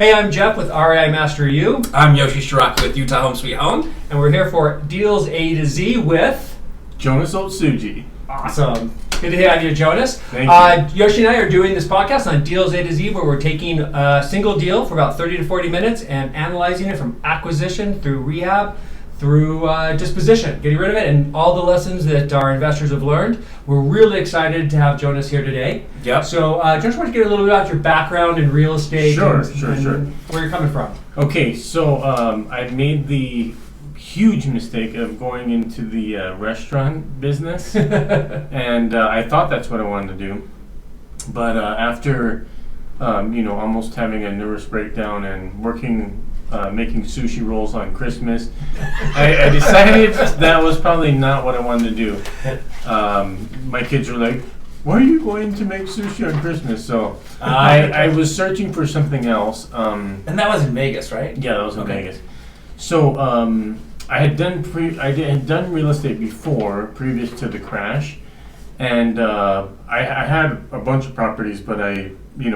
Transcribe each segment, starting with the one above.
Hey, I'm Jeff with REI Master U. I'm Yoshi Shiraki with Utah Home Sweet Home. And we're here for Deals A to Z with... Jonas Otsuji. Awesome. Good to have you, Jonas. Thank you. Yoshi and I are doing this podcast on Deals A to Z, where we're taking a single deal for about 30 to 40 minutes and analyzing it from acquisition through rehab, through disposition, getting rid of it, and all the lessons that our investors have learned. We're really excited to have Jonas here today. Yep. So, just want to get a little bit about your background in real estate. Sure. Where you're coming from. Okay, so I made the huge mistake of going into the restaurant business, and I thought that's what I wanted to do. But after, almost having a nervous breakdown and working, making sushi rolls on Christmas, I decided that was probably not what I wanted to do. My kids were like, "Why are you going to make sushi on Christmas?" So I was searching for something else. And that was in Vegas, right? Yeah, that was in Vegas. So I had done real estate before, previous to the crash, and I had a bunch of properties, but I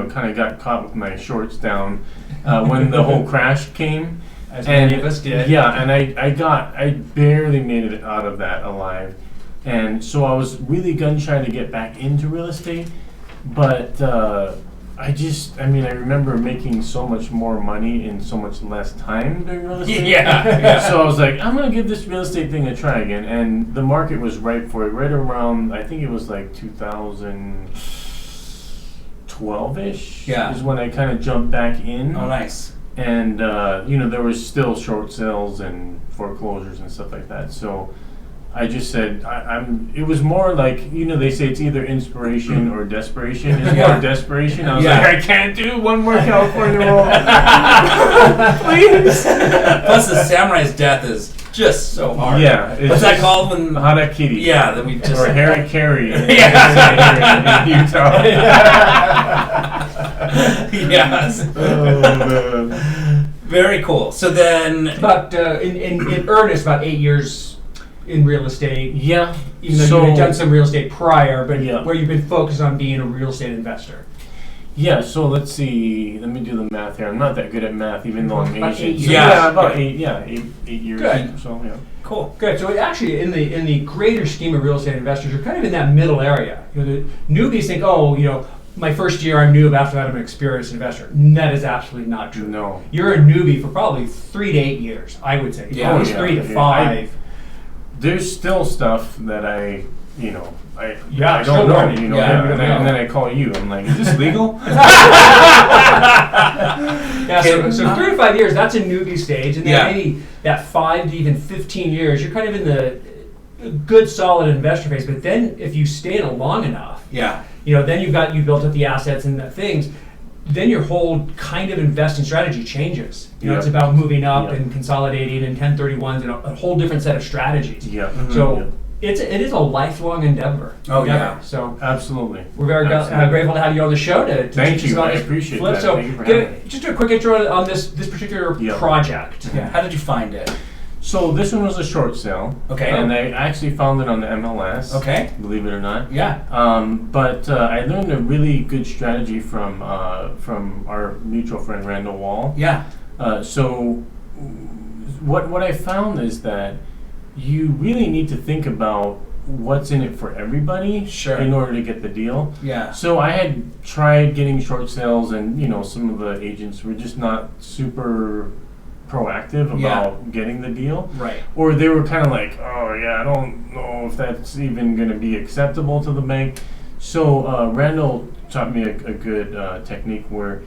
kind of got caught with my shorts down when the whole crash came. As many of us did. Yeah, and I barely made it out of that alive. And so I was really gun shy to get back into real estate, but I remember making so much more money in so much less time doing real estate. Yeah. So I was like, I'm going to give this real estate thing a try again. And the market was ripe for it right around, I think it was like 2012-ish is when I kind of jumped back in. Oh, nice. And, there was still short sales and foreclosures and stuff like that. So I just said, it was more like, they say it's either inspiration or desperation. It's more desperation. I was like, I can't do one more California roll. Please. Plus the samurai's death is just so hard. Yeah. What's that called when... Harakiri. Yeah, that we just... Or harikari in Utah. Yes. Oh, man. Very cool. So then... About, in earnest, about 8 years in real estate. Yeah. Even though you had done some real estate prior, but where you've been focused on being a real estate investor. Yeah, so let's see. Let me do the math here. I'm not that good at math, even though I'm about Asian. 8 years. About 8 years. Good. So, yeah. Cool. Good. So actually, in the greater scheme of real estate investors, you're kind of in that middle area. The newbies think, my first year I'm new, after that I'm an experienced investor. That is absolutely not true. No. You're a newbie for probably 3 to 8 years, I would say. Yeah. At least 3 to 5. There's still stuff that I don't still know, learning. and then I call you. I'm like, is this legal? So 3 to 5 years, that's a newbie stage, and then maybe that 5 to even 15 years, you're kind of in the good, solid investor phase. But then, if you stay in it long enough, then you built up the assets and the things. Then your whole kind of investing strategy changes. It's about moving up and consolidating and 1031s and a whole different set of strategies. Yeah. So it is a lifelong endeavor. Oh, yeah. So absolutely. We're very grateful to have you on the show to Thank teach you. us about I this appreciate flip. that. So Thank you for having me. just do a quick intro on this particular project. Yeah. How did you find it? So this one was a short sale. Okay. And I actually found it on the MLS. Okay. Believe it or not. Yeah. But I learned a really good strategy from our mutual friend Randall Wall. Yeah. So what I found is that you really need to think about what's in it for everybody in order to get the deal. Yeah. So I had tried getting short sales, and some of the agents were just not super proactive about getting the deal. Right. Or they were kind of like, I don't know if that's even going to be acceptable to the bank. So Randall taught me a good technique where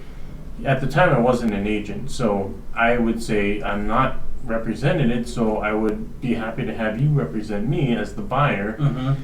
at the time I wasn't an agent. So I would say I'm not represented, so I would be happy to have you represent me as the buyer. Mm-hmm.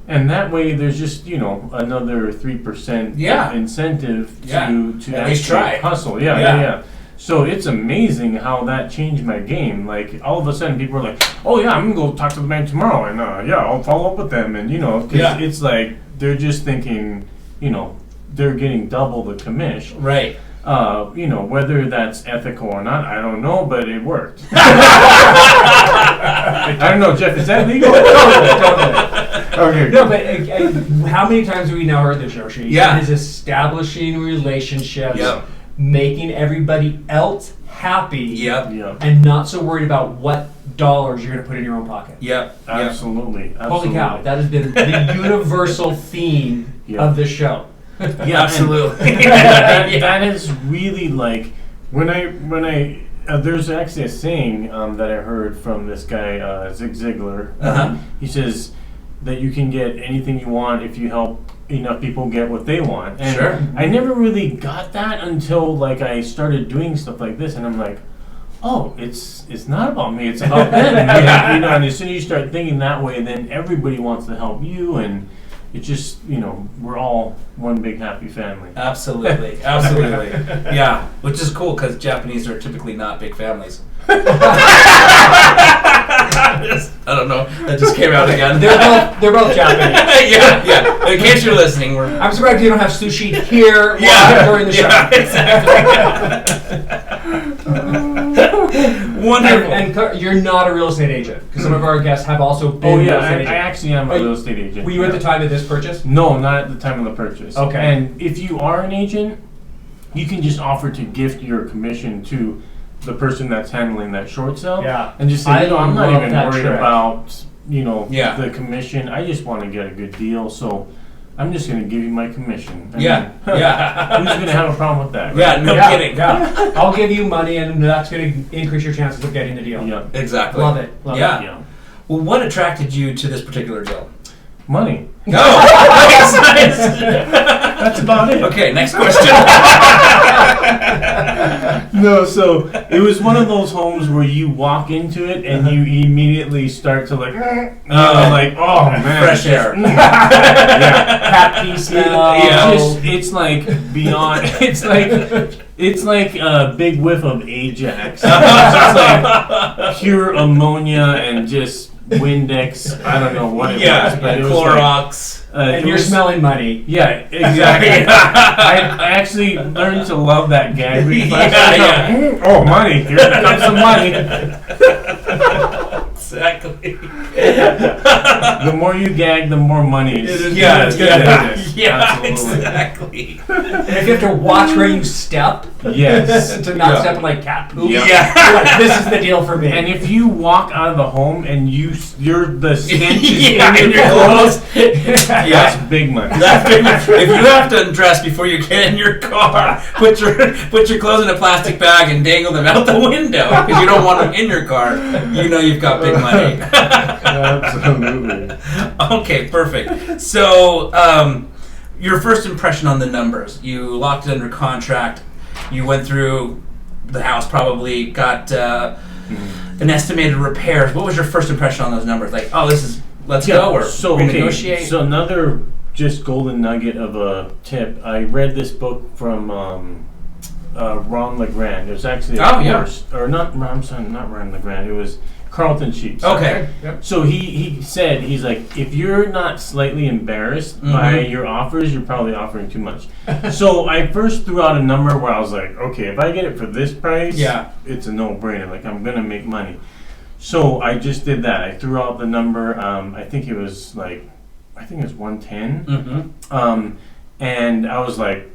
And that way there's just, another 3% incentive to at least actually try. hustle. Yeah. So it's amazing how that changed my game. Like, all of a sudden people are like, oh yeah, I'm going to go talk to the bank tomorrow, and I'll follow up with them. And, cause it's like, they're just thinking, they're getting double the commission. Right. Whether that's ethical or not, I don't know, but it worked. I don't know, Jeff, is that legal? Totally. Okay. No, but how many times have we now heard this, Yoshi? Yeah. It is establishing relationships. Yep. making everybody else happy. Yep. And not so worried about what dollars you're going to put in your own pocket. Yep. Absolutely. Holy cow! That has been the universal theme of this show. Yeah, absolutely. That is really like when I there's actually a saying that I heard from this guy Zig Ziglar. He says that you can get anything you want if you help enough people get what they want. And Sure. I never really got that until like I started doing stuff like this, and I'm like, oh, it's not about me, it's about them. And as soon as you start thinking that way, then everybody wants to help you, and it just, we're all one big happy family. Absolutely. Yeah, which is cool because Japanese are typically not big families. I don't know. That just came out again. They're both Japanese. yeah. In case you're listening, I'm surprised you don't have sushi here during the show. Exactly. Wonderful. And you're not a real estate agent, because some of our guests have also been real estate agents. I actually am a real estate agent. Were you at the time of this purchase? No, not at the time of the purchase. Okay. And if you are an agent, you can just offer to gift your commission to the person that's handling that short sale. Yeah. And just say, I'm not even worried trick. about, the commission. I just want to get a good deal, so I'm just going to give you my commission. Yeah. Who's going to have a problem with that? Right? Yeah, no kidding. Yeah. I'll give you money, and that's going to increase your chances of getting the deal. Yeah. Exactly. Love it. Yeah. Well, what attracted you to this particular deal? Money. No. Nice. That's about it. Okay, next question. No, so it was one of those homes where you walk into it and you immediately start to like oh man, fresh air. Cat pee smell. It's like beyond. It's like a big whiff of Ajax. It's just like pure ammonia and just Windex. I don't know what it was, but it was Clorox. And you're smelling money. Yeah, exactly. I actually learned to love that gag reflex. Oh, money. Here comes some money. Exactly. The more you gag, the more money. Yeah, Absolutely. Exactly. And if you have to watch where you step, Yes. to not step in like cat poop, Yeah. you're like, this is the deal for me. And if you walk out of the home and you're the stench is Yeah, in in your your clothes, Yeah. that's big money. If you have to undress before you get in your car, put your clothes in a plastic bag and dangle them out the window because you don't want them in your car. You've got big money. Absolutely. Okay, perfect. So, your first impression on the numbers. You locked it under contract. You went through the house, probably got an estimated repairs. What was your first impression on those numbers? Like, let's go, or renegotiate? So another just golden nugget of a tip. I read this book from Ron LeGrand. It was actually a course, or not Ron LeGrand. It was Carlton Sheets. Okay. Yep. So he said, he's like, if you're not slightly embarrassed by your offers, you're probably offering too much. So I first threw out a number where I was like, okay, if I get it for this price, it's a no-brainer. Like, I'm gonna make money. So I just did that. I threw out the number. I think it was 110. And I was like,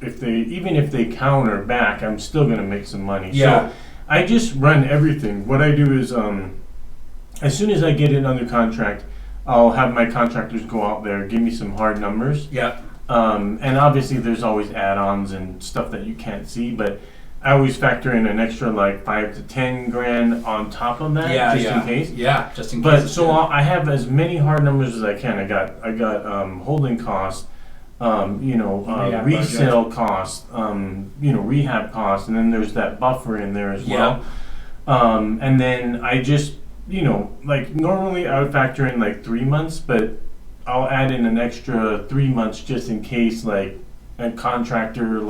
even if they counter back, I'm still gonna make some money. Yeah. So I just run everything. What I do is, as soon as I get it under contract, I'll have my contractors go out there, give me some hard numbers. Yeah. And obviously there's always add-ons and stuff that you can't see, but I always factor in an extra like 5 to 10 grand on top of that, in case. Yeah, just in case. But so I have as many hard numbers as I can. I got holding costs, resale costs, rehab costs, and then there's that buffer in there as well. And then I just, like normally I would factor in like 3 months, but I'll add in an extra 3 months just in case like a contractor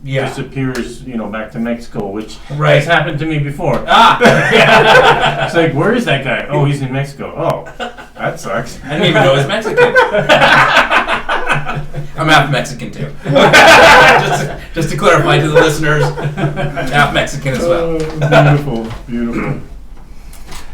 disappears, back to Mexico, which has happened to me before. It's like, where is that guy? Oh, he's in Mexico. Oh, that sucks. I didn't even know he was Mexican. I'm half Mexican too. just to clarify to the listeners, half Mexican as well. Beautiful.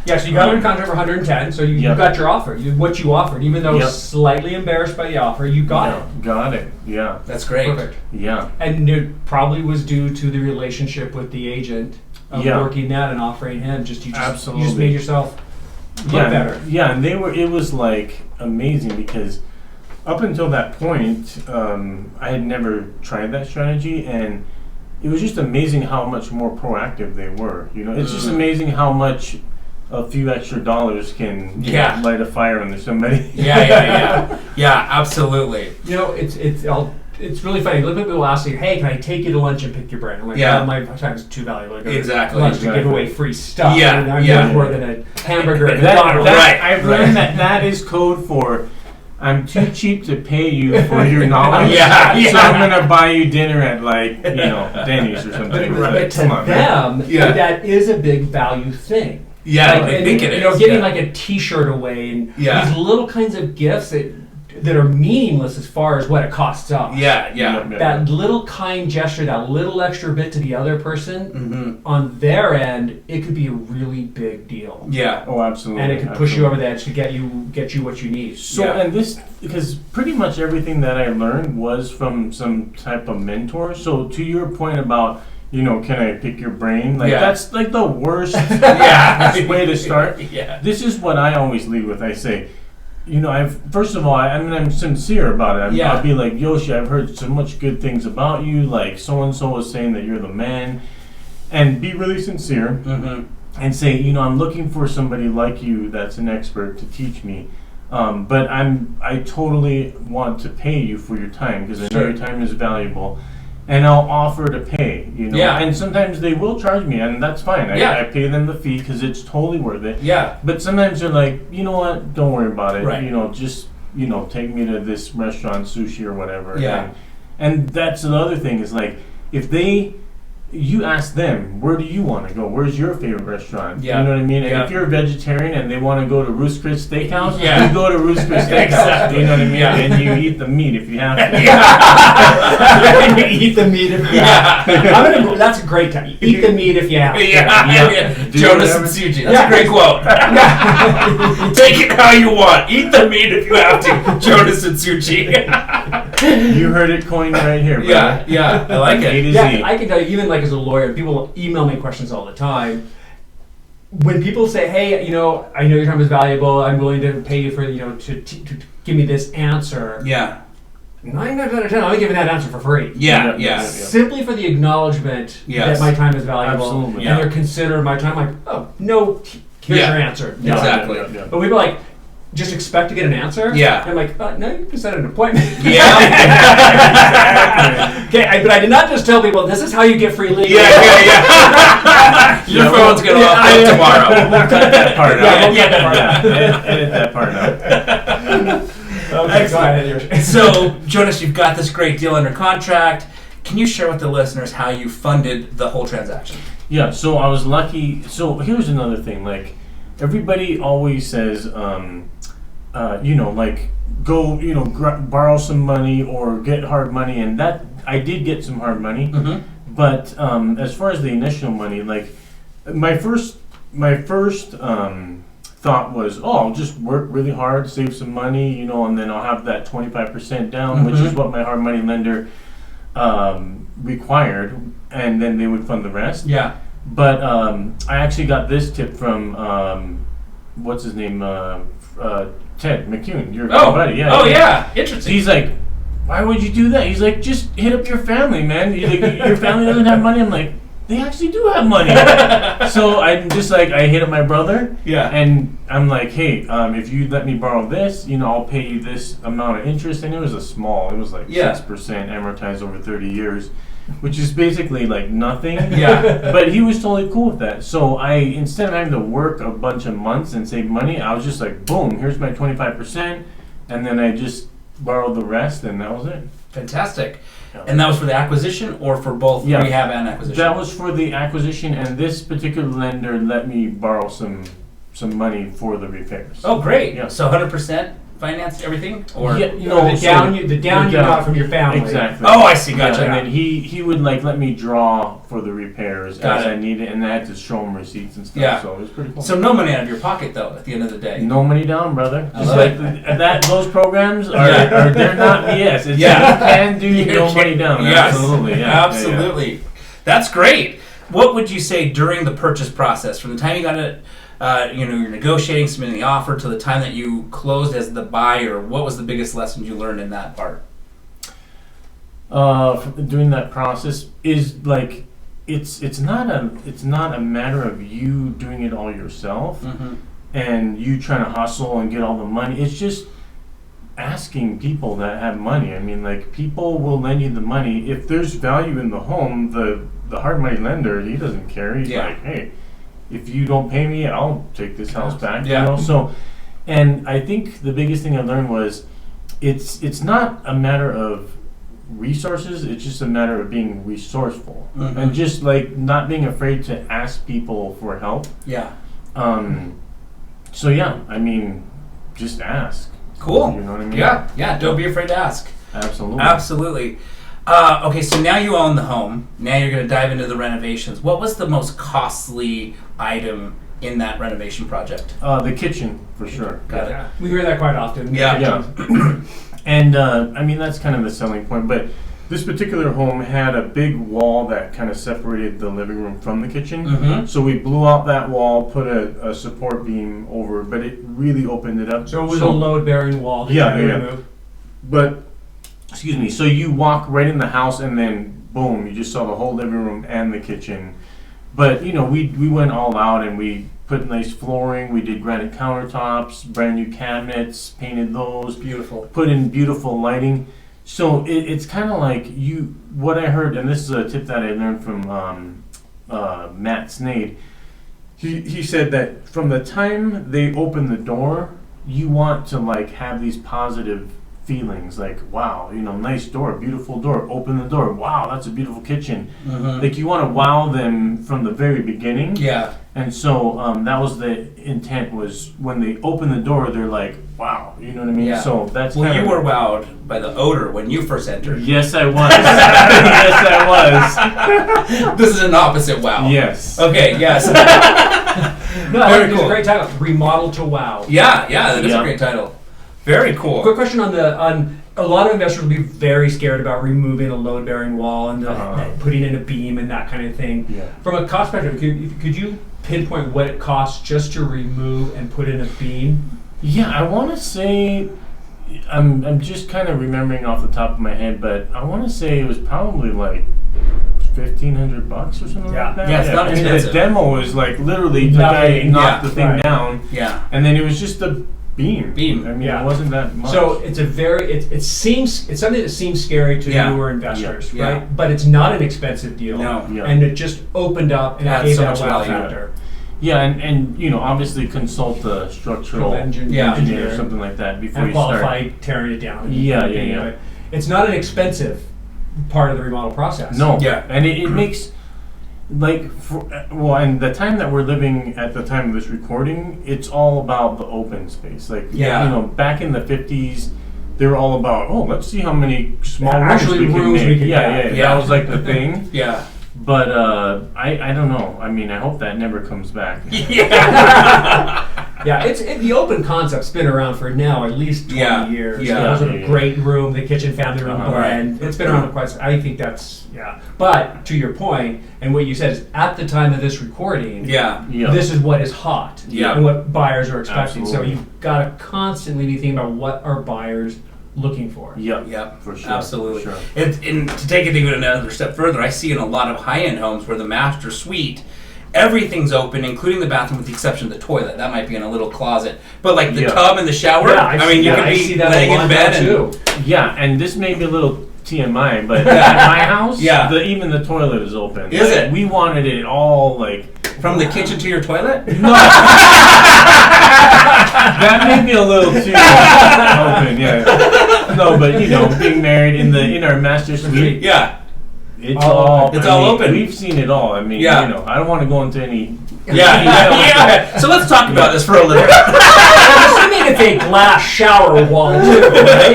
Yeah, so you got under contract for 110, so you got your offer. What you offered, even though slightly embarrassed by the offer, you got it. Got it, yeah. That's great. Perfect. Yeah. And it probably was due to the relationship with the agent of working that and offering him. You just made yourself look better. Yeah, and it was like amazing because up until that point, I had never tried that strategy, and it was just amazing how much more proactive they were. You know, it's just amazing how much a few extra dollars can light a fire under somebody. Yeah, absolutely. You know, it's really funny. A little bit people ask you, "Hey, can I take you to lunch and pick your brain?" I'm like, "Well, my time is too valuable. Exactly. Lunch to give away free stuff. Yeah, and I'm worth more than a hamburger at McDonald's." Right. I've learned that is code for I'm too cheap to pay you for your knowledge. So I'm gonna buy you dinner at Denny's or something. But to them, that is a big value thing. Yeah, I think it is. You know, giving like a T-shirt away and these little kinds of gifts that are meaningless as far as what it costs us. That little kind gesture, that little extra bit to the other person, on their end, it could be a really big deal. Yeah. Oh, absolutely. And it could push you over the edge to get you what you need. So, and this, because pretty much everything that I learned was from some type of mentor. So, to your point about, can I pick your brain? Like that's like the worst way to start. This is what I always lead with. I say, first of all, I'm sincere about it. I'll be like, Yoshi, I've heard so much good things about you. Like so and so is saying that you're the man, and be really sincere and say, I'm looking for somebody like you that's an expert to teach me. But I totally want to pay you for your time because I know your time is valuable. And I'll offer to pay, And sometimes they will charge me, and that's fine. I pay them the fee because it's totally worth it. But sometimes they're like, you know what? Don't worry about it. Right. Just take me to this restaurant, sushi or whatever. And that's the other thing is like, if you ask them, where do you want to go? Where's your favorite restaurant? You know what I mean? And if you're a vegetarian and they want to go to Ruth's Chris Steakhouse, you go to Ruth's Chris Steakhouse. Exactly. You know what I mean? And you eat the meat if you have to. You eat the meat if you have to. That's a great time. Eat the meat if you have to. Jonas and Otsuji. That's a great quote. Take it how you want. Eat the meat if you have to. Jonas and Otsuji. You heard it coined right here, brother. I like it. A to Z. I can tell you, even like as a lawyer, people email me questions all the time. When people say, "Hey, I know your time is valuable. I'm willing to pay you for to give me this answer." 9 times out of 10, I'm giving that answer for free. Simply for the acknowledgement that my time is valuable. Absolutely. And they're considering my time. Like, oh no, here's your answer. No. Exactly. But we'd be like, just expect to get an answer? And I'm like, no, you can set an appointment. Okay, but I did not just tell people, this is how you get free legal. Your phone's going to off tomorrow. We'll cut that part out. Edit that part out. Okay, go ahead. So, Jonas, you've got this great deal under contract. Can you share with the listeners how you funded the whole transaction? Yeah, so I was lucky. So here's another thing. Like, everybody always says, go, borrow some money or get hard money. And that, I did get some hard money. But as far as the initial money, like, my first thought was, I'll just work really hard, save some money, and then I'll have that 25% down, which is what my hard money lender required, and then they would fund the rest. But I actually got this tip from what's his name, Ted McCune, your buddy. Interesting. He's like, why would you do that? He's like, just hit up your family, man. He's like, your family doesn't have money. I'm like, they actually do have money. So I'm just like, I hit up my brother. And I'm like, hey, if you let me borrow this, I'll pay you this amount of interest. And it was like 6% amortized over 30 years, which is basically like nothing. But he was totally cool with that. So instead of having to work a bunch of months and save money, I was just like, boom, here's my 25%. And then I just borrowed the rest, and that was it. Fantastic. And that was for the acquisition or for both rehab and acquisition? That was for the acquisition, and this particular lender let me borrow some money for the repairs. Oh, great. So 100% financed everything, or the down you got from your family. Exactly. Oh, I see. Gotcha. And then he would like let me draw for the repairs Got as it. I needed, and I had to show him receipts and stuff. Yeah. So it was pretty cool. So no money out of your pocket though. At the end of the day. No money down, brother. I Just love like those programs are they're not BS. It's Yeah. you can do no money down. Yes. Absolutely. Yeah. Absolutely. That's great. What would you say during the purchase process, from the time you got it, you're negotiating, submitting the offer, to the time that you closed as the buyer? What was the biggest lesson you learned in that part? Doing that process is like it's not a matter of you doing it all yourself and you trying to hustle and get all the money. It's just asking people that have money. I mean, like, people will lend you the money if there's value in the home. The hard money lender, he doesn't care. He's like, hey, if you don't pay me, I'll take this house back. Yeah. You know? So, and I think the biggest thing I learned was it's not a matter of resources, it's just a matter of being resourceful and just like not being afraid to ask people for help. Yeah. So yeah, I mean, just ask. Cool. You know what I mean? Yeah. Yeah. Don't be afraid to ask. Absolutely. Absolutely. Okay, so now you own the home. Now you're going to dive into the renovations. What was the most costly item in that renovation project? The kitchen, for sure. Got it. Yeah. We hear that quite often. Yeah. And I mean, that's kind of the selling point. But this particular home had a big wall that kind of separated the living room from the kitchen. So we blew out that wall, put a support beam over, but it really opened it up. So it was a load-bearing wall. That Yeah, you yeah. removed. But, excuse me, so you walk right in the house and then boom, you just saw the whole living room and the kitchen. But, you know, we went all out and we put nice flooring, we did granite countertops, brand new cabinets, painted those. Beautiful. Put in beautiful lighting. So it's kind of like what I heard, and this is a tip that I learned from Matt Snade. He said that from the time they open the door, you want to like have these positive feelings, like, wow, you know, nice door, beautiful door, open the door, wow, that's a beautiful kitchen. Like, you want to wow them from the very beginning. Yeah. And so that was the intent, was when they open the door, they're like, wow, you know what I mean? Yeah. So that's Well, kind you of, were wowed by the odor when you first entered. Yes, I was. Yes, I This is an opposite wow. was. Yes. Okay, yes. No, I Very think it's cool. a great title. Remodel to wow. Yeah, that is a Yeah. great title. Very cool. Quick question on a lot of investors will be very scared about removing a load-bearing wall and putting in a beam and that kind of thing. Yeah. From a cost perspective, could you pinpoint what it costs just to remove and put in a beam? Yeah, I want to say, I'm just kind of remembering off the top of my head, but I want to say it was probably like $1,500 or something Yeah. like that. Yeah, it's not and expensive. the demo was like literally the guy Nothing. knocked Yeah. the thing Right. down, Yeah. and then it was just a beam. Beam. I mean, Yeah. it wasn't that much. So it's it's something that seems scary to Yeah. newer investors, Yeah. right? But it's not an expensive deal. No. Yeah. And it just opened up and Adds gave so that much wow value. factor. Yeah, and you know, obviously consult the structural Yeah. engineer or something like that before And you start. qualify tearing it down. Yeah. But it's not an expensive part of the remodel process. No. Yeah. And it makes, like, and the time that we're living at the time of this recording, it's all about the open space. Like, Yeah. you know, back in the 50s, they were all about, oh, let's see how many small rooms Actually, we can rooms make. we can Yeah, have. yeah, Yeah. that was like the thing. Yeah. But I don't know. I mean, I hope that never comes back. Yeah, the open concept's been around for now at least 20 years. Yeah. Those are a great room, the kitchen family room blend. It's been around for quite. I think that's But to your point, and what you said is at the time of this recording, Yeah. Yeah. this is what is hot Yeah. and what buyers are expecting. Absolutely. So you've got to constantly be thinking about what are buyers looking for. Yep. Yep. For sure. Absolutely. For sure. And to take it even another step further, I see in a lot of high-end homes where the master suite, everything's open, including the bathroom with the exception of the toilet. That might be in a little closet. But like the Yeah. tub and the shower, Yeah, I mean, you could I be see that laying a lot in bed and too. Yeah, and this may be a little TMI, but at my house, Yeah. even the toilet is open. Is Like, it? We wanted it all like from the kitchen to your toilet. no. That may be a little too open, yeah. No, but you know, being married in our master suite, Yeah. It's all open. We've seen it all. I mean, I don't want to go into any. Yeah. So let's talk about this for a little bit. I'm assuming it's a glass shower wall too, right?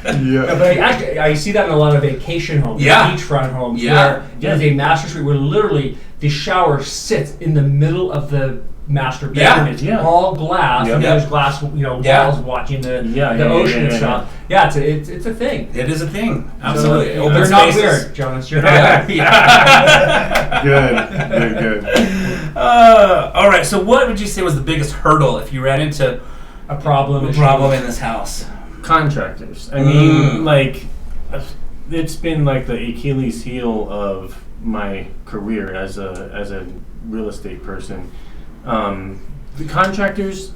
But I see that in a lot of vacation homes, beachfront homes, where there's a master suite where literally the shower sits in the middle of the master bedroom. It's all glass, and there's glass, walls watching the ocean and stuff. Yeah, it's a thing. It is a thing. Absolutely. So, you're not weird, Jonas. You're not weird. Good. All right. So, what would you say was the biggest hurdle if you ran into a problem in this house? Contractors. I mean, it's been like the Achilles heel of my career as a real estate person. The contractors,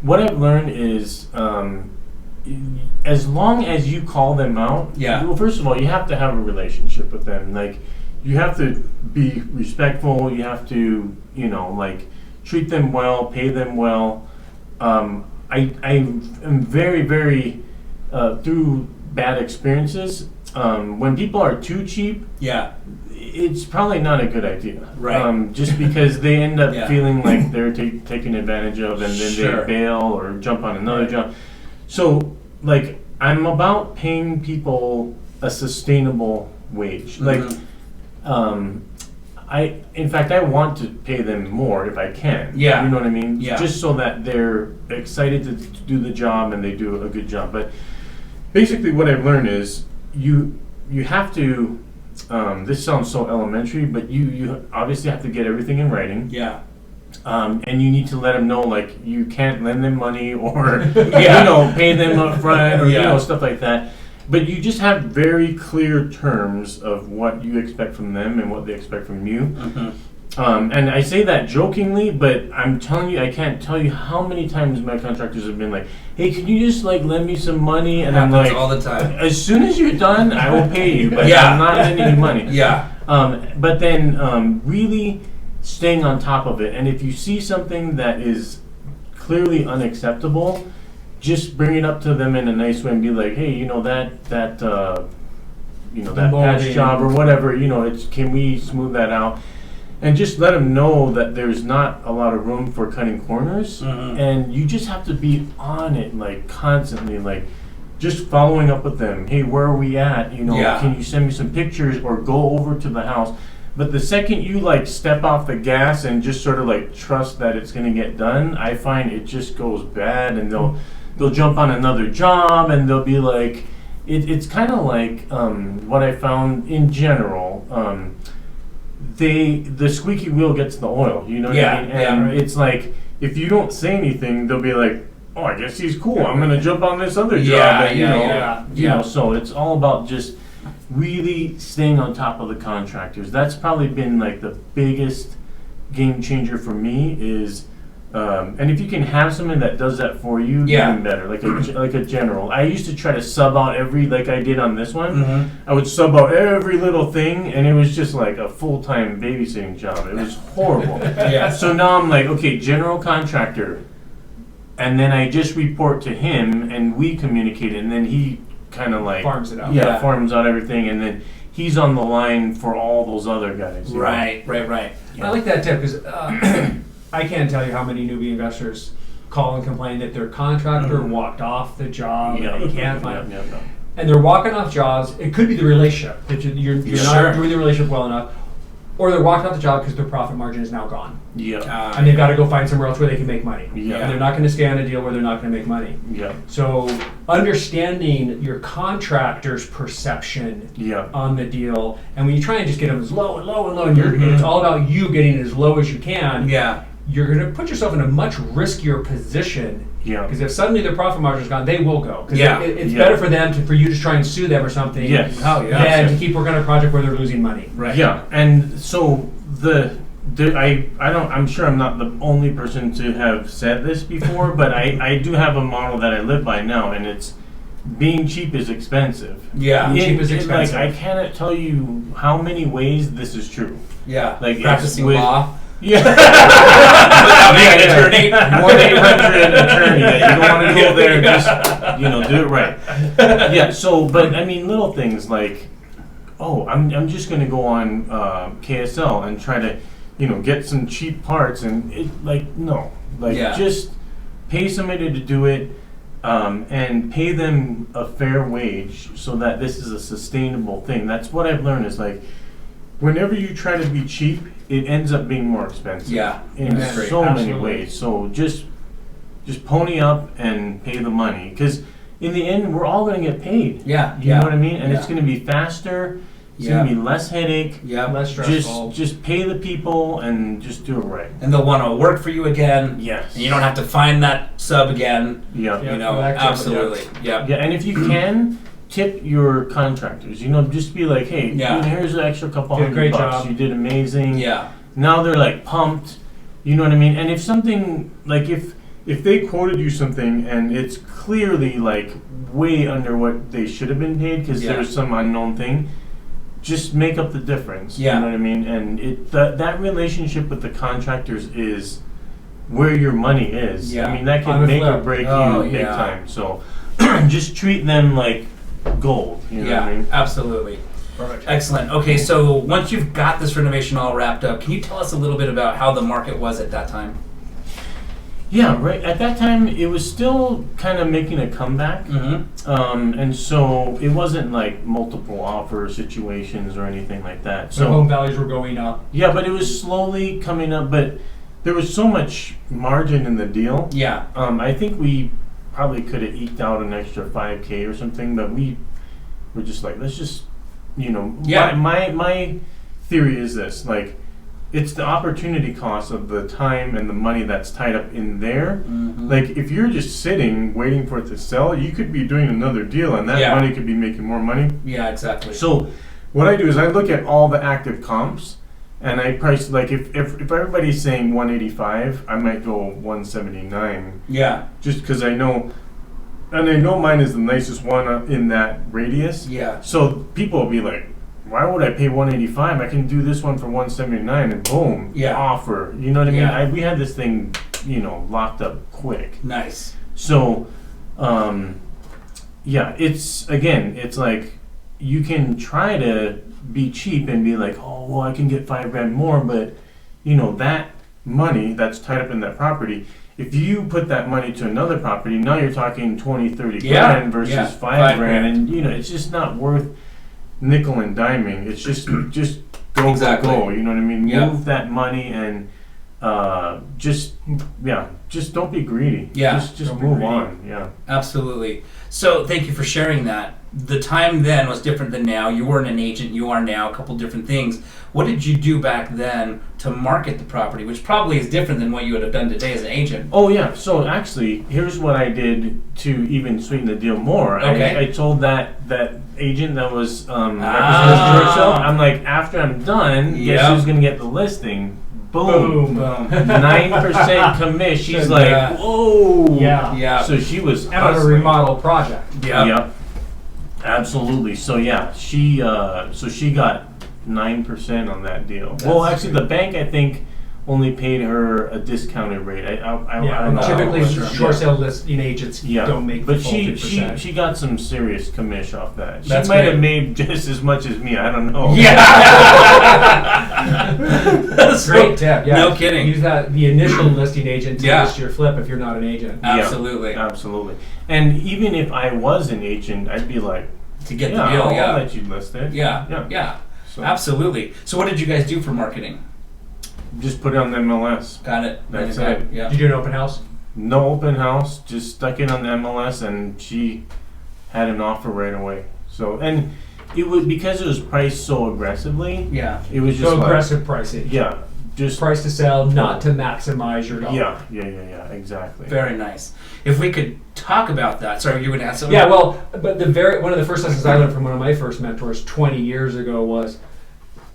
what I've learned is as long as you call them out, well, first of all, you have to have a relationship with them. Like, you have to be respectful. You have to, treat them well, pay them well. I am very, very, through bad experiences, when people are too cheap, it's probably not a good idea. Right. Just because they end up feeling like they're taken advantage of, and then they bail or jump on another job. So, I'm about paying people a sustainable wage. In fact, I want to pay them more if I can. Yeah. You know what I mean? Yeah. Just so that they're excited to do the job and they do a good job. But basically what I've learned is you have to, this sounds so elementary, but you obviously have to get everything in writing. Yeah. And you need to let them know, you can't lend them money or, pay them up front or, stuff like that. But you just have very clear terms of what you expect from them and what they expect from you. Mm-hmm. And I say that jokingly, but I'm telling you, I can't tell you how many times my contractors have been like, hey, can you just lend me some money? And I'm like, all the time. As soon as you're done, I will pay you, but I'm not lending you money. But then really staying on top of it. And if you see something that is clearly unacceptable, just bring it up to them in a nice way and be like, hey, that patch job or whatever, can we smooth that out? And just let them know that there's not a lot of room for cutting corners. Mm-hmm. And you just have to be on it, constantly, just following up with them. Hey, where are we at? Can you send me some pictures or go over to the house? But the second you step off the gas and just sort of trust that it's going to get done, I find it just goes bad, and they'll jump on another job, and they'll be like, it's kind of like what I found in general. The squeaky wheel gets the oil, you know what I mean? And it's like, if you don't say anything, they'll be like, oh, I guess he's cool. I'm gonna jump on this other job. So it's all about just really staying on top of the contractors. That's probably been the biggest game changer for me is. And if you can have someone that does that for you, even better, like a general. I used to try to sub out like I did on this one. Mm-hmm. I would sub out every little thing, and it was just a full-time babysitting job. It was horrible. So now I'm okay, general contractor, and then I just report to him, and we communicate, and then he kind of farms it out. Farms out everything, and then he's on the line for all those other guys. Right. I like that tip because. I can't tell you how many newbie investors call and complain that their contractor walked off the job and they can't find and they're walking off jobs. It could be the relationship that you're not doing the relationship well enough, or they're walking off the job because their profit margin is now gone. And they've got to go find somewhere else where they can make money. And they're not going to stay on a deal where they're not going to make money. So understanding your contractor's perception on the deal, and when you try and just get them as low and low and low, and it's all about you getting it as low as you can. You're going to put yourself in a much riskier position. Because if suddenly their profit margin is gone, they will go. Because it's better for them for you to try and sue them or something. Than to keep working on a project where they're losing money. And so I'm sure I'm not the only person to have said this before, but I do have a model that I live by now, and it's being cheap is expensive. Cheap is expensive. I cannot tell you how many ways this is true. Practicing law. Yeah. Without being an attorney. 1-800 attorney. You don't want to go there. Just do it right. Yeah. So, but I mean, little things like, oh, I'm just going to go on KSL and try to, get some cheap parts, and just pay somebody to do it, and pay them a fair wage so that this is a sustainable thing. That's what I've learned is like, whenever you try to be cheap, it ends up being more expensive. Yeah, in so many ways. So just pony up and pay the money, because in the end, we're all going to get paid. Yeah, you know what I mean. And it's going to be faster. It's going to be less headache. Yeah, less stressful. Just pay the people and just do it right. And they'll want to work for you again. Yes. And you don't have to find that sub again. Yeah. Absolutely. Yeah. Yeah, and if you can, tip your contractors. Just be like, hey, here's an extra couple $100. Job. You did amazing. Yeah. Now they're like pumped. You know what I mean? And if something like if they quoted you something and it's clearly like way under what they should have been paid because there was some unknown thing, just make up the difference. Yeah. You know what I mean? And that relationship with the contractors is where your money is. Yeah. I mean, that can make or break you big time. So just treat them like gold. You know what I mean? Absolutely. Perfect. Excellent. Okay, so once you've got this renovation all wrapped up, can you tell us a little bit about how the market was at that time? Yeah, right. At that time, it was still kind of making a comeback. Mm-hmm. And so it wasn't like multiple offer situations or anything like that. So home values were going up. Yeah, but it was slowly coming up. But there was so much margin in the deal. Yeah. I think we probably could have eked out an extra $5,000 or something, but we were just like, let's just, my theory is this, like, it's the opportunity cost of the time and the money that's tied up in there. Mm-hmm. Like, if you're just sitting waiting for it to sell, you could be doing another deal and that money could be making more money. Yeah, exactly. So what I do is I look at all the active comps and I price, like, if everybody's saying 185, I might go 179. Yeah. Just because I know, and I know mine is the nicest one in that radius. Yeah. So people will be like, why would I pay 185? I can do this one for 179 and boom, offer. You know what I mean? Yeah. We had this thing, locked up quick. Nice. So, it's like you can try to be cheap and be like, oh, well, I can get $5,000 more, but that money that's tied up in that property, if you put that money to another property, now you're talking 20, 30 grand versus $5,000, and it's just not worth nickel and diming. It's just go, go. You know what I mean? Yeah. Move that money and just don't be greedy. Yeah. Just move on. Yeah. Absolutely. So thank you for sharing that. The time then was different than now. You weren't an agent. You are now. A couple different things. What did you do back then to market the property, which probably is different than what you would have done today as an agent? Oh, yeah. So actually, here's what I did to even sweeten the deal more. Okay. I told that agent that was representing Georgia, I'm like, after I'm done, guess who's going to get the listing? Boom. 9% commission. She's like, whoa. Yeah. So she was And on a remodel project. Yep. Absolutely. So she got 9% on that deal. Well, actually, the bank, I think, only paid her a discounted rate. I don't know. Typically, short sale listing agents don't make the full 2%. She got some serious commission off that. She That's might great. have made just as much as me. I don't know. Yeah. That's Great tip. Yeah. No kidding. Use the initial listing agent to list your flip if you're not an agent. Absolutely. Yeah, absolutely. And even if I was an agent, I'd be like, to get the deal, I'll let you list it. Yeah. So Absolutely. So what did you guys do for marketing? just put it on the MLS. Got it. That's Okay. it. Yeah. Did you do an open house? No open house, just stuck it on the MLS, and she had an offer right away. So, and it was because it was priced so aggressively. Yeah. It was just So like, aggressive pricing. yeah, just Price to sell, not to maximize your dollar. yeah, exactly. Very nice. If we could talk about that. Sorry, you were going to ask something? Yeah, well, but one of the first lessons I learned from one of my first mentors 20 years ago was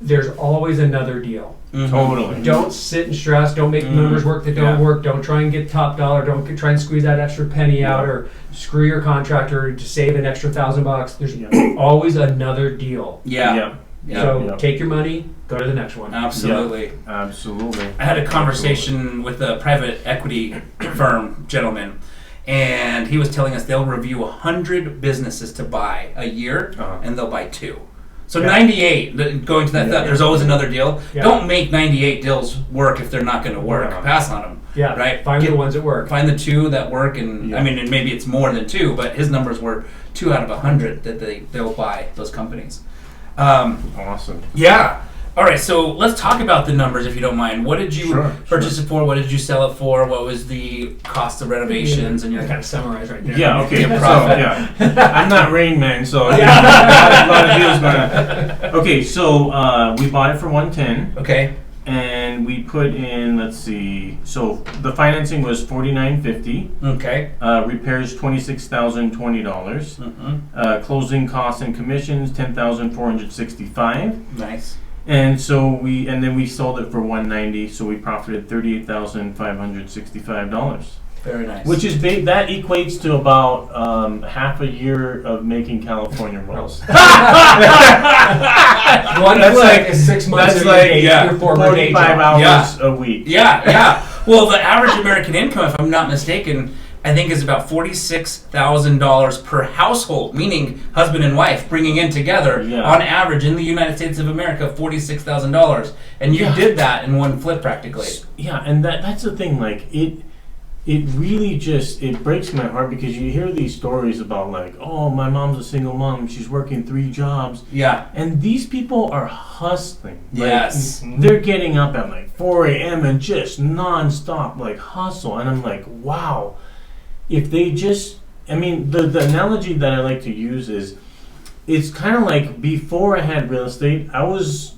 there's always another deal. Mhm. Totally. Don't sit and stress. Don't make numbers work that don't work. Don't try and get top dollar. Don't try and squeeze that extra penny out, or screw your contractor to save an extra $1,000. There's always another deal. Yeah. So take your money, go to the next one. Absolutely. Yeah, absolutely. I had a conversation with a private equity firm gentleman, and he was telling us they'll review 100 businesses to buy a year, and they'll buy 2. So 98, going to that, there's always another deal. Yeah. Don't make 98 deals work if they're not going to work. Pass on them. Yeah, right. Find the ones that work. Find the 2 that work, and I mean, and maybe it's more than 2, but his numbers were 2 out of 100 that they'll buy those companies. Awesome. Yeah. All right, so let's talk about the numbers, if you don't mind. What did you purchase it for? What did you sell it for? What was the cost of renovations? And you're kind of summarized right there. Yeah, okay. I'm not Rain Man, so a lot of deals going on. Okay, so we bought it for $110. Okay. And we put in, let's see, so the financing was $49.50. Okay. Repairs $26,020. Mm-hmm. Closing costs and commissions $10,465. Nice. And so then we sold it for $190, so we profited $38,565. Very nice. Which is big. That equates to about half a year of making California rolls. One flip is 6 months. That's like 45 hours a week. Yeah. Well, the average American income, if I'm not mistaken, I think is about $46,000 per household, meaning husband and wife bringing in together on average in the United States of America, $46,000, and you did that in one flip practically. Yeah, and that's the thing. Like it really just, it breaks my heart because you hear these stories about like, oh, my mom's a single mom, she's working 3 jobs. Yeah. And these people are hustling. Yes. Like, they're getting up at like 4 a.m. and just nonstop like hustle. And I'm like, wow. If they just, I mean, the analogy that I like to use is, it's kind of like before I had real estate, I was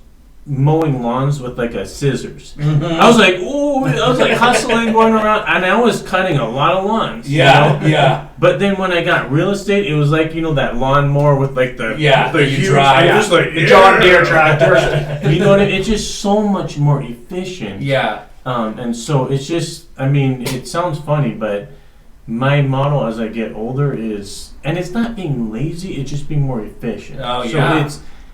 mowing lawns with like a scissors. Mm-hmm. I was like, ooh, I was like hustling, going around, and I was cutting a lot of lawns. Yeah, you know? Yeah. But then when I got real estate, it was like, you know, that lawnmower with like the huge, just like the John Deere tractor. You know what I mean? It's just so much more efficient. Yeah. And so it's just, I mean, it sounds funny, but my model as I get older is, and it's not being lazy, it's just being more efficient. Oh, so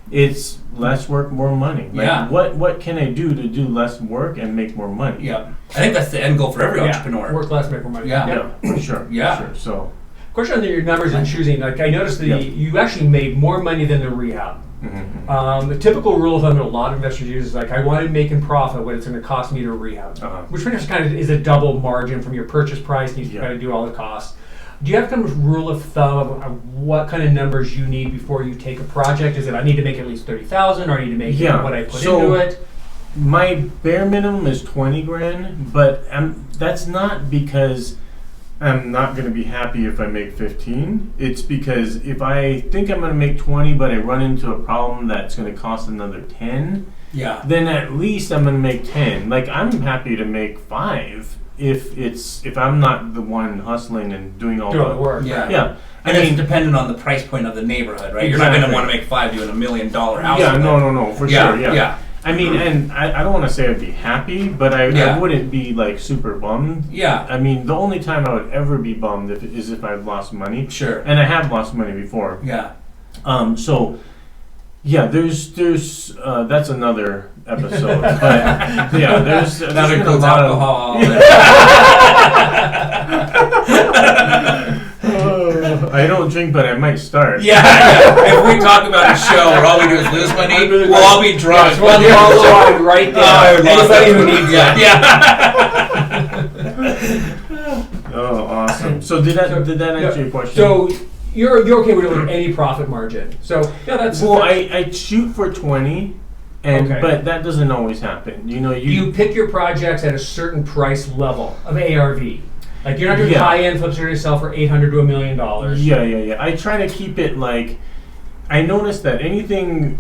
it's less work, more money. Like, what can I do to do less work and make more money? Yeah. I think that's the end goal for every entrepreneur. Work less, make more money. Yeah, for sure. Yeah. For sure. So, question on your numbers and choosing, like I noticed that you actually made more money than the rehab. Mm-hmm. The typical rule of thumb that a lot of investors use is like, I want to make in profit what it's going to cost me to rehab, which pretty much kind of is a double margin from your purchase price, and you kind of do all the costs. Do you have kind of rule of thumb of what kind of numbers you need before you take a project? Is it I need to make at least $30,000, or I need to make what I put into it? My bare minimum is $20,000, but that's not because I'm not going to be happy if I make 15. It's because if I think I'm going to make 20, but I run into a problem that's going to cost another 10, then at least I'm going to make 10. Like, I'm happy to make 5 if I'm not the one hustling and doing all the work. Yeah. And it's dependent on the price point of the neighborhood, right? You're not going to want to make 5 doing $1 million house. Yeah, no, for sure. Yeah. I mean, and I don't want to say I'd be happy, but I wouldn't be like super bummed. Yeah. I mean, the only time I would ever be bummed is if I've lost money. Sure. And I have lost money before. Yeah. So, yeah, there's that's another episode. But yeah, there's a lot alcohol. I don't drink, but I might start. Yeah. If we talk about a show where all we do is lose money, we'll all be drunk. We'll be all on right there. Anybody who needs that. Yeah. Oh, awesome. So did that answer your question? So you're okay with any profit margin. So that's I shoot for 20. But that doesn't always happen. You know, you pick your projects at a certain price level of ARV. Like, you're not doing high-end flips, you're going to sell for $800 to $1 million. Yeah. I try to keep it like, I noticed that anything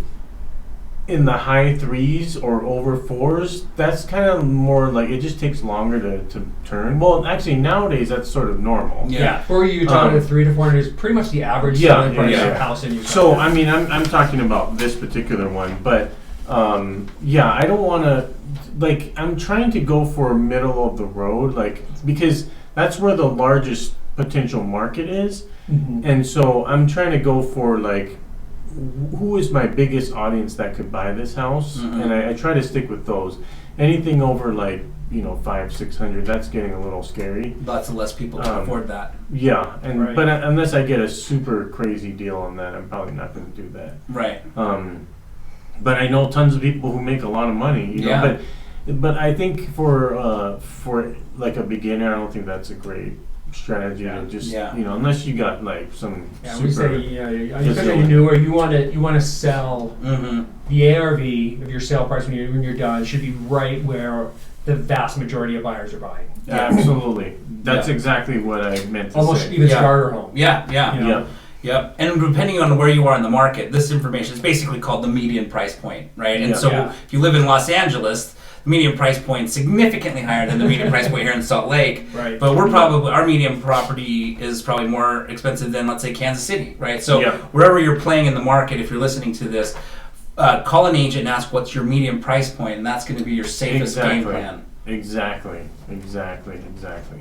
in the high 3s or over 4s, that's kind of more like, it just takes longer to turn. Well, actually, nowadays, that's sort of normal. Yeah. For you, talking 3 to 400 is pretty much the average selling price of a house in Utah. So, I mean, I'm talking about this particular one, but I don't want to, like, I'm trying to go for middle of the road, like, because that's where the largest potential market is. Mm-hmm. And so I'm trying to go for like who is my biggest audience that could buy this house, and I try to stick with those. Anything over like 500-600, that's getting a little scary. Lots of less people can afford that. Yeah, and Right. but unless I get a super crazy deal on that, I'm probably not going to do that. Right. But I know tons of people who make a lot of money. Yeah. But I think for like a beginner, I don't think that's a great strategy to just unless you got like some we say especially when you're newer, you want to sell the ARV of your sale price when you're done. It should be right where the vast majority of buyers are buying. Absolutely, that's exactly what I meant to Almost say. even starter home. Yep. And depending on where you are in the market, this information is basically called the median price point, right? And so if you live in Los Angeles, the median price point is significantly higher than the median price point here in Salt Lake. Right. But our median property is probably more expensive than, let's say, Kansas City, right? So wherever you're playing in the market, if you're listening to this, call an agent and ask what's your median price point, and that's going to be your safest game plan. Exactly.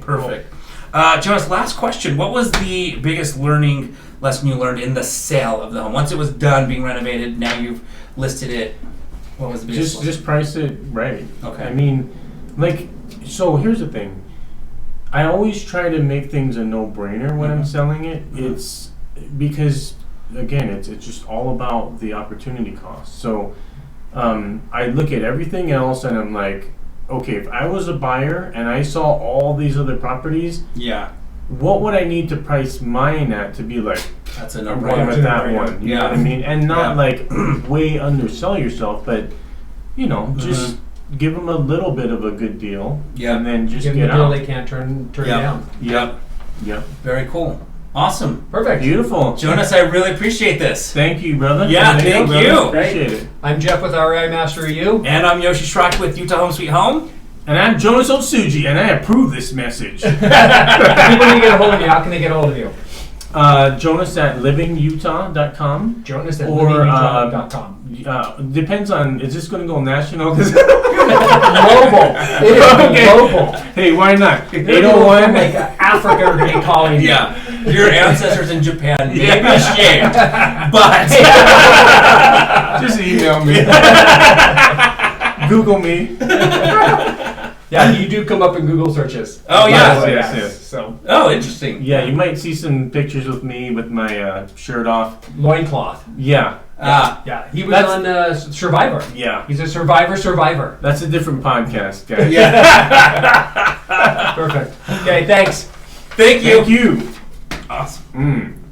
Perfect. Jonas, last question. What was the biggest lesson you learned in the sale of the home? Once it was done being renovated, now you've listed it. What was the biggest lesson? Just price it right. Okay. I mean, so here's the thing. I always try to make things a no-brainer when I'm selling it. It's because, again, it's just all about the opportunity cost. So I look at everything else and I'm like, okay, if I was a buyer and I saw all these other properties, what would I need to price mine at to be like, that's a I'm no-brainer. going with that one. You know what I mean? And not like way undersell yourself, but just give them a little bit of a good deal, and then just give get them a out. deal they can't turn down. Yep. Very cool. Awesome. Perfect. Beautiful. Jonas, I really appreciate this. Thank you, brother. Yeah, thank brother. you. Appreciate it. I'm Jeff with REI Master You. And I'm Yoshi Schrock with Utah Home Sweet Home. And I'm Jonas Otsuji, and I approve this message. If people need to get a hold of you, how can they get a hold of you? Jonas at livingutah.com. Jonas at livingutah.com. Depends on, is this going to go national? Global. Global. Hey, why not? 801. Like Africa are going to be calling you. Yeah. Your ancestors in Japan may be ashamed, but just email me. Google me. Yeah, you do come up in Google searches. Oh, yes. So. Oh, interesting. Yeah, you might see some pictures with me with my shirt off. Loincloth. Yeah. Yeah, he was on Survivor. Yeah. He's a survivor. That's a different podcast, guys. Yeah. Perfect. Okay, thanks. Thank you. Thank you. Awesome.